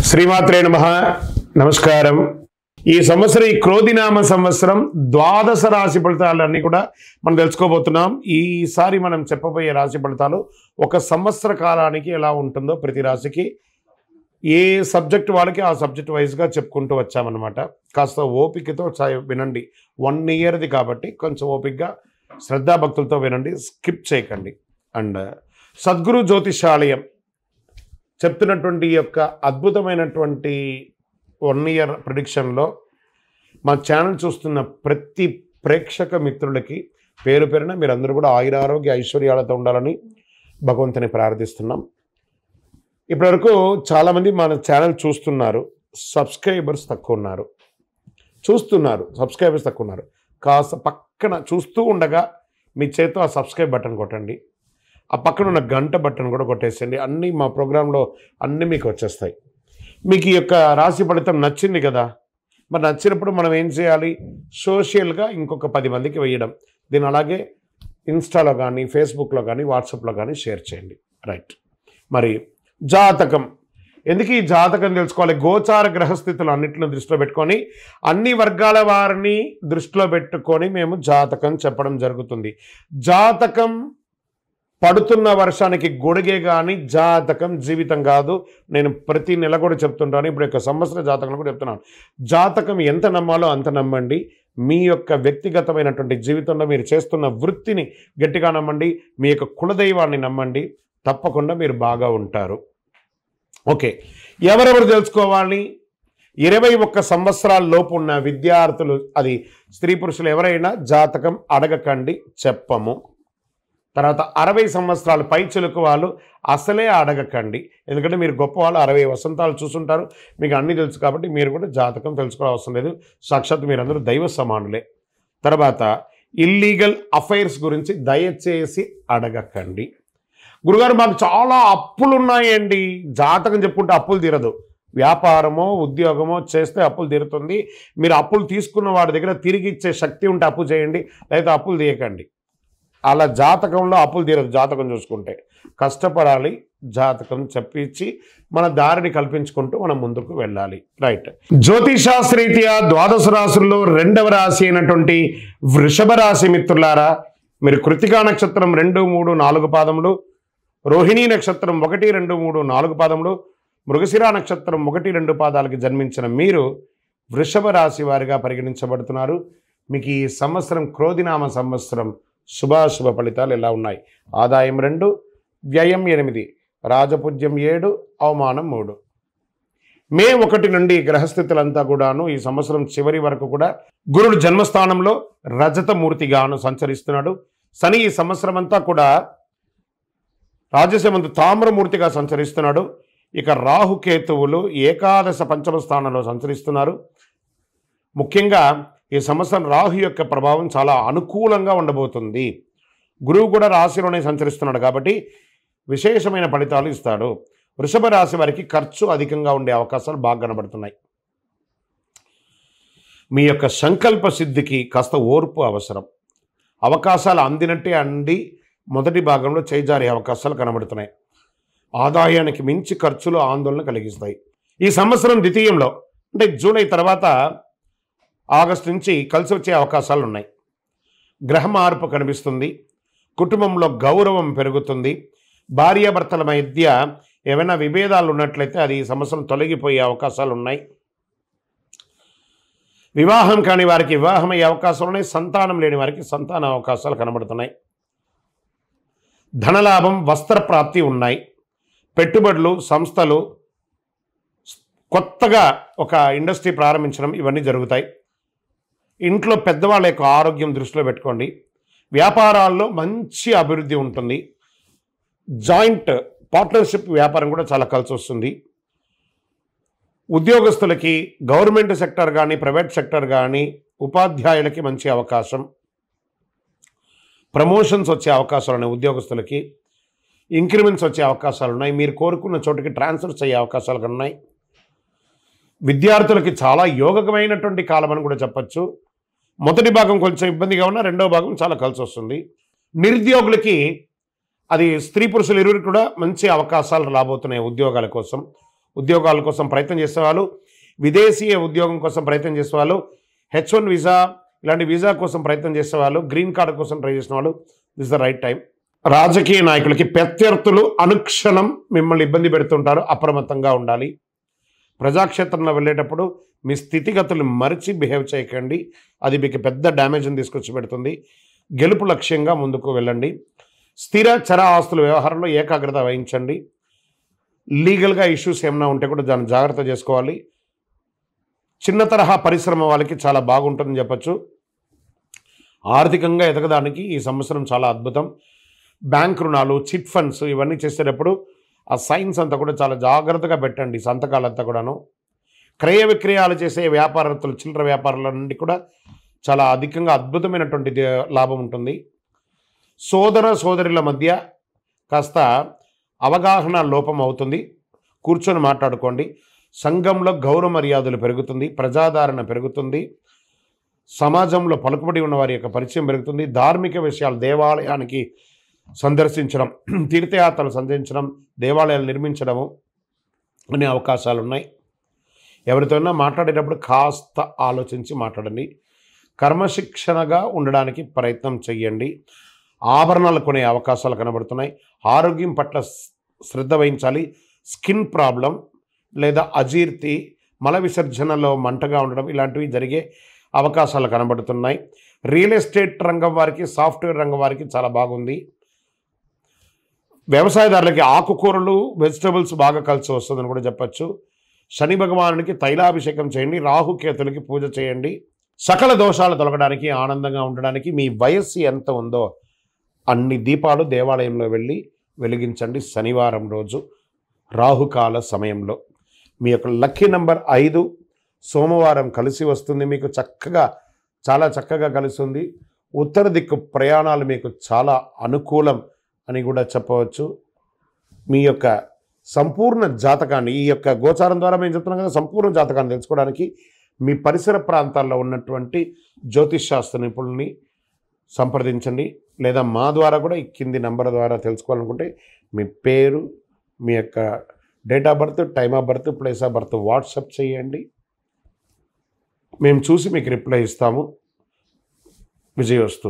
శ్రీమాత్రే నమః. నమస్కారం. ఈ సంవత్సరం ఈ క్రోధినామ సంవత్సరం ద్వాదశ రాశి ఫలితాలన్నీ కూడా మనం తెలుసుకోబోతున్నాం. ఈసారి మనం చెప్పబోయే రాశి ఫలితాలు ఒక సంవత్సర కాలానికి ఎలా ఉంటుందో ప్రతి రాశికి ఏ సబ్జెక్ట్ వాళ్ళకి ఆ సబ్జెక్ట్ వైజ్గా చెప్పుకుంటూ వచ్చామన్నమాట. కాస్త ఓపికతో వినండి. 1 ఇయర్ది కాబట్టి కొంచెం ఓపికగా శ్రద్ధాభక్తులతో వినండి, స్కిప్ చేయకండి. అండ్ సద్గురు జ్యోతిషాలయం చెప్తున్నటువంటి ఈ యొక్క అద్భుతమైనటువంటి 1 ఇయర్ ప్రిడిక్షన్లో మా ఛానల్ చూస్తున్న ప్రతి ప్రేక్షక మిత్రులకి పేరు పేరున మీరందరూ కూడా ఆయురారోగ్య ఐశ్వర్యాలతో ఉండాలని భగవంతుని ప్రార్థిస్తున్నాం. ఇప్పటివరకు చాలామంది మన ఛానల్ చూస్తున్నారు, సబ్స్క్రైబర్స్ తక్కువ ఉన్నారు. సబ్స్క్రైబర్స్ తక్కువ ఉన్నారు. కాస్త పక్కన చూస్తూ ఉండగా మీ చేతితో ఆ సబ్స్క్రైబ్ బటన్ కొట్టండి. ఆ పక్కన ఉన్న గంట బటన్ కూడా కొట్టేసేయండి. అన్నీ మా ప్రోగ్రాంలో అన్నీ మీకు వచ్చేస్తాయి. మీకు ఈ యొక్క రాశి ఫలితం నచ్చింది కదా, మరి నచ్చినప్పుడు మనం ఏం చేయాలి? సోషల్గా ఇంకొక 10 మందికి వేయడం. దీన్ని అలాగే ఇన్స్టాలో కానీ, ఫేస్బుక్లో కానీ, వాట్సాప్లో కానీ షేర్ చేయండి. రైట్. మరి జాతకం ఎందుకు ఈ జాతకం తెలుసుకోవాలి? గోచార గ్రహస్థితులు అన్నింటిని దృష్టిలో పెట్టుకొని అన్ని వర్గాల వారిని దృష్టిలో పెట్టుకొని మేము జాతకం చెప్పడం జరుగుతుంది. జాతకం పడుతున్న వర్షానికి గొడుగే కానీ జాతకం జీవితం కాదు. నేను ప్రతి నెల కూడా చెప్తుంటాను, ఇప్పుడు యొక్క సంవత్సర జాతకం కూడా చెప్తున్నాను. జాతకం ఎంత నమ్మాలో అంత నమ్మండి. మీ యొక్క వ్యక్తిగతమైనటువంటి జీవితంలో మీరు చేస్తున్న వృత్తిని గట్టిగా నమ్మండి. మీ యొక్క కులదైవాన్ని నమ్మండి. తప్పకుండా మీరు బాగా ఉంటారు. ఓకే, ఎవరెవరు తెలుసుకోవాలి? 21 సంవత్సరాల లోపు ఉన్న విద్యార్థులు, అది స్త్రీ పురుషులు ఎవరైనా జాతకం అడగకండి, చెప్పము. తర్వాత 60 సంవత్సరాలు పైచిలుకు వాళ్ళు అసలే అడగకండి. ఎందుకంటే మీరు గొప్ప వాళ్ళు, 60 వసంతాలు చూసుంటారు, మీకు అన్నీ తెలుసు కాబట్టి మీరు కూడా జాతకం తెలుసుకోవడం అవసరం లేదు. సాక్షాత్ మీరందరూ దైవ సమానులే. తర్వాత ఇల్లీగల్ అఫైర్స్ గురించి దయచేసి అడగకండి. గురుగారు మాకు చాలా అప్పులు ఉన్నాయండి. జాతకం చెప్పుకుంటే అప్పులు తీరదు. వ్యాపారమో ఉద్యోగమో చేస్తే అప్పులు తీరుతుంది. మీరు అప్పులు తీసుకున్న వాడి దగ్గర తిరిగి ఇచ్చే శక్తి ఉంటే అప్పు చేయండి, లేదా అప్పులు తీయకండి. అలా జాతకంలో అప్పులు తీరదు. జాతకం చూసుకుంటే కష్టపడాలి. జాతకం చెప్పించి మన దారిని కల్పించుకుంటూ మనం ముందుకు వెళ్ళాలి. రైట్. జ్యోతిషాస్త్రీత్యా ద్వాదశ రాశుల్లో 2వ రాశి అయినటువంటి వృషభ రాశి మిత్రులారా, మీరు కృతికా నక్షత్రం 2, 3, 4 పాదములు, రోహిణీ నక్షత్రం 1, 2, 3, 4 పాదములు, మృగశిర నక్షత్రం 1, 2 పాదాలకి జన్మించిన మీరు వృషభ రాశి వారిగా పరిగణించబడుతున్నారు. మీకు ఈ సంవత్సరం క్రోధినామ సంవత్సరం శుభాశుభ ఫలితాలు ఎలా ఉన్నాయి? ఆదాయం 2, వ్యయం 8, రాజపూజ్యం 7, అవమానం 3. మే 1 నుండి గ్రహస్థితులంతా కూడాను ఈ సంవత్సరం చివరి వరకు కూడా గురుడు జన్మస్థానంలో రజతమూర్తిగాను సంచరిస్తున్నాడు. శని ఈ సంవత్సరం అంతా కూడా రాజసమందు తామ్రమూర్తిగా సంచరిస్తున్నాడు. ఇక రాహుకేతువులు ఏకాదశ పంచమ స్థానంలో సంచరిస్తున్నారు. ముఖ్యంగా ఈ సంవత్సరం రాహు యొక్క ప్రభావం చాలా అనుకూలంగా ఉండబోతుంది. గురువు కూడా రాశిలోనే సంచరిస్తున్నాడు కాబట్టి విశేషమైన ఫలితాలు ఇస్తాడు. వృషభ రాశి వారికి ఖర్చు అధికంగా ఉండే అవకాశాలు బాగా కనబడుతున్నాయి. మీ యొక్క సంకల్ప సిద్ధికి కాస్త ఓర్పు అవసరం. అవకాశాలు అందినట్టే అండి మొదటి భాగంలో చేజారే అవకాశాలు కనబడుతున్నాయి. ఆదాయానికి మించి ఖర్చులు ఆందోళన కలిగిస్తాయి. ఈ సంవత్సరం ద్వితీయంలో అంటే జూలై తర్వాత ఆగస్టు నుంచి కలిసి వచ్చే అవకాశాలు ఉన్నాయి. గ్రహ మార్పు కనిపిస్తుంది. కుటుంబంలో గౌరవం పెరుగుతుంది. భార్యాభర్తల మధ్య ఏమైనా విభేదాలు ఉన్నట్లయితే అది ఈ సంవత్సరం తొలగిపోయే అవకాశాలు ఉన్నాయి. వివాహం కాని వారికి వివాహం అయ్యే అవకాశాలు ఉన్నాయి. సంతానం లేని వారికి సంతాన అవకాశాలు కనబడుతున్నాయి. ధనలాభం, వస్త్రప్రాప్తి ఉన్నాయి. పెట్టుబడులు, సంస్థలు, కొత్తగా ఒక ఇండస్ట్రీ ప్రారంభించడం, ఇవన్నీ జరుగుతాయి. ఇంట్లో పెద్దవాళ్ళ యొక్క ఆరోగ్యం దృష్టిలో పెట్టుకోండి. వ్యాపారాల్లో మంచి అభివృద్ధి ఉంటుంది. జాయింట్ పార్ట్నర్షిప్ వ్యాపారం కూడా చాలా కలిసి వస్తుంది. ఉద్యోగస్తులకి గవర్నమెంట్ సెక్టర్ కానీ, ప్రైవేట్ సెక్టర్ కానీ, ఉపాధ్యాయులకి మంచి అవకాశం. ప్రమోషన్స్ వచ్చే అవకాశాలు ఉన్నాయి. ఉద్యోగస్తులకి ఇంక్రిమెంట్స్ వచ్చే అవకాశాలు ఉన్నాయి. మీరు కోరుకున్న చోటుకి ట్రాన్స్ఫర్స్ అయ్యే అవకాశాలు ఉన్నాయి. విద్యార్థులకి చాలా యోగకమైనటువంటి కాలం అని కూడా చెప్పచ్చు. మొదటి భాగం కొంచెం ఇబ్బందిగా ఉన్నా రెండవ భాగం చాలా కలిసి వస్తుంది. నిరుద్యోగులకి అది స్త్రీ పురుషులు ఇరువురికి కూడా మంచి అవకాశాలు రాబోతున్నాయి ఉద్యోగాల కోసం. ఉద్యోగాల కోసం ప్రయత్నం చేసేవాళ్ళు, విదేశీయ ఉద్యోగం కోసం ప్రయత్నం చేసేవాళ్ళు, H1 వీసా ఇలాంటి వీసా కోసం ప్రయత్నం చేసేవాళ్ళు, గ్రీన్ కార్డు కోసం ట్రై చేసిన వాళ్ళు, దిస్ ద రైట్ టైం. రాజకీయ నాయకులకి ప్రత్యర్థులు అనుక్షణం మిమ్మల్ని ఇబ్బంది పెడుతుంటారు, అప్రమత్తంగా ఉండాలి. ప్రజాక్షేత్రంలో వెళ్ళేటప్పుడు మీ స్థితిగతులు మరిచి బిహేవ్ చేయకండి, అది మీకు పెద్ద డ్యామేజ్ని తీసుకొచ్చి పెడుతుంది. గెలుపు లక్ష్యంగా ముందుకు వెళ్ళండి. స్థిర చర ఆస్తుల వ్యవహారంలో ఏకాగ్రత వహించండి. లీగల్గా ఇష్యూస్ ఏమైనా ఉంటే కూడా దాన్ని జాగ్రత్త చేసుకోవాలి. చిన్న తరహా పరిశ్రమ వాళ్ళకి చాలా బాగుంటుందని చెప్పచ్చు. ఆర్థికంగా ఎదగడానికి ఈ సంవత్సరం చాలా అద్భుతం. బ్యాంక్ రుణాలు, చిట్ ఫండ్స్ ఇవన్నీ చేసేటప్పుడు ఆ సైన్స్ అంతా కూడా చాలా జాగ్రత్తగా పెట్టండి, సంతకాలంతా కూడాను. క్రయ విక్రయాలు చేసే వ్యాపారస్తులు, చిల్లర వ్యాపారుల నుండి కూడా చాలా అధికంగా అద్భుతమైనటువంటి లాభం ఉంటుంది. సోదర సోదరుల మధ్య కాస్త అవగాహన లోపం అవుతుంది, కూర్చొని మాట్లాడుకోండి. సంఘంలో గౌరవ మర్యాదలు పెరుగుతుంది, ప్రజాదరణ పెరుగుతుంది, సమాజంలో పలుకుబడి ఉన్న వారి యొక్క పరిచయం పెరుగుతుంది. ధార్మిక విషయాలు, దేవాలయానికి సందర్శించడం, తీర్థయాత్రలు సందర్శించడం, దేవాలయాలు నిర్మించడము అనే అవకాశాలు ఉన్నాయి. ఎవరితోనైనా మాట్లాడేటప్పుడు కాస్త ఆలోచించి మాట్లాడండి. కర్మశిక్షణగా ఉండడానికి ప్రయత్నం చేయండి. ఆభరణాలు కొనే అవకాశాలు కనబడుతున్నాయి. ఆరోగ్యం పట్ల శ్రద్ధ వహించాలి. స్కిన్ ప్రాబ్లం లేదా అజీర్తి, మల విసర్జనలో మంటగా ఉండడం ఇలాంటివి జరిగే అవకాశాలు కనబడుతున్నాయి. రియల్ ఎస్టేట్ రంగం వారికి, సాఫ్ట్వేర్ రంగం వారికి చాలా బాగుంది. వ్యవసాయదారులకి ఆకుకూరలు, వెజిటబుల్స్ బాగా కలిసి వస్తుందని కూడా చెప్పచ్చు. శని భగవానునికి తైలాభిషేకం చేయండి. రాహుకేతులకి పూజ చేయండి. సకల దోషాలు తొలగడానికి, ఆనందంగా ఉండడానికి మీ వయస్సు ఎంత ఉందో అన్ని దీపాలు దేవాలయంలో వెళ్ళి వెలిగించండి శనివారం రోజు రాహుకాల సమయంలో. మీ యొక్క లక్కీ నెంబర్ 5. సోమవారం కలిసి వస్తుంది మీకు, చాలా చక్కగా కలుస్తుంది. ఉత్తర దిక్కు ప్రయాణాలు మీకు చాలా అనుకూలం అని కూడా చెప్పవచ్చు. మీ యొక్క సంపూర్ణ జాతకాన్ని, ఈ యొక్క గోచారం ద్వారా మేము చెప్తున్నాం కదా, సంపూర్ణ జాతకాన్ని తెలుసుకోవడానికి మీ పరిసర ప్రాంతాల్లో ఉన్నటువంటి జ్యోతిష్ శాస్త్ర నిపుణుల్ని సంప్రదించండి. లేదా మా ద్వారా కూడా ఈ కింది నంబర్ ద్వారా తెలుసుకోవాలనుకుంటే మీ పేరు, మీ యొక్క date of birth, time of birth, place of birth WhatsApp చేయండి. మేము చూసి మీకు రిప్లై ఇస్తాము. విజయోస్తు.